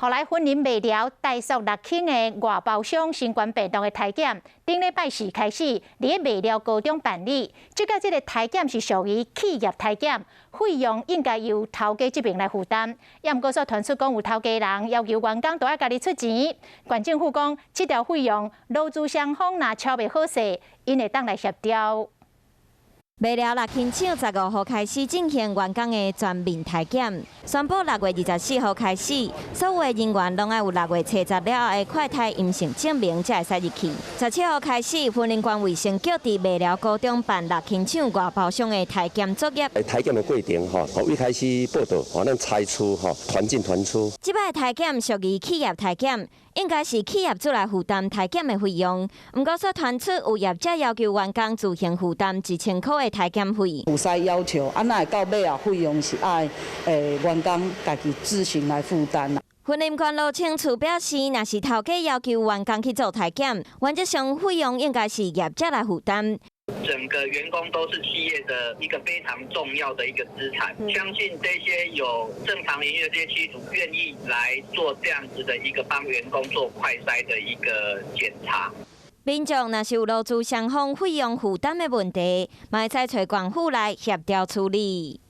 后来婚姻未了，大属6轻的外包商新冠病毒的体检，顶礼拜4开始，伫未了高中办理。即个这个体检是属于企业体检，费用应该由头家这边来负担。也毋过说传出讲有头家人要求员工都要家己出钱。县政府讲，这条费用劳资双方若敲袂好势，因会当来协调。未了6轻厂15号开始进行员工的全面体检，宣布6月24号开始，所有的人员拢要有6月初10了后的快筛阴性证明才会使入去。17号开始，婚姻官卫生局伫未了高中办6轻厂外包商的体检作业。体检的过程从一开始报道，咱采出团进团出。即摆体检属于企业体检。应该是企业主来负担体检的费用，不过说传出有业者要求员工自行负担1000块的体检费。有使要求，哪会到尾啊？费用是爱员工家己自行来负担啦。婚姻官罗清楚表示，若是头家要求员工去做体检，原则上费用应该是业者来负担。整个员工都是企业的一个非常重要的一个资产，相信这些有正常营业的这些企主愿意来做这样子的一个帮员工做快筛的一个检查。民众若是有劳资双方费用负担的问题，嘛会使找官府来协调处理。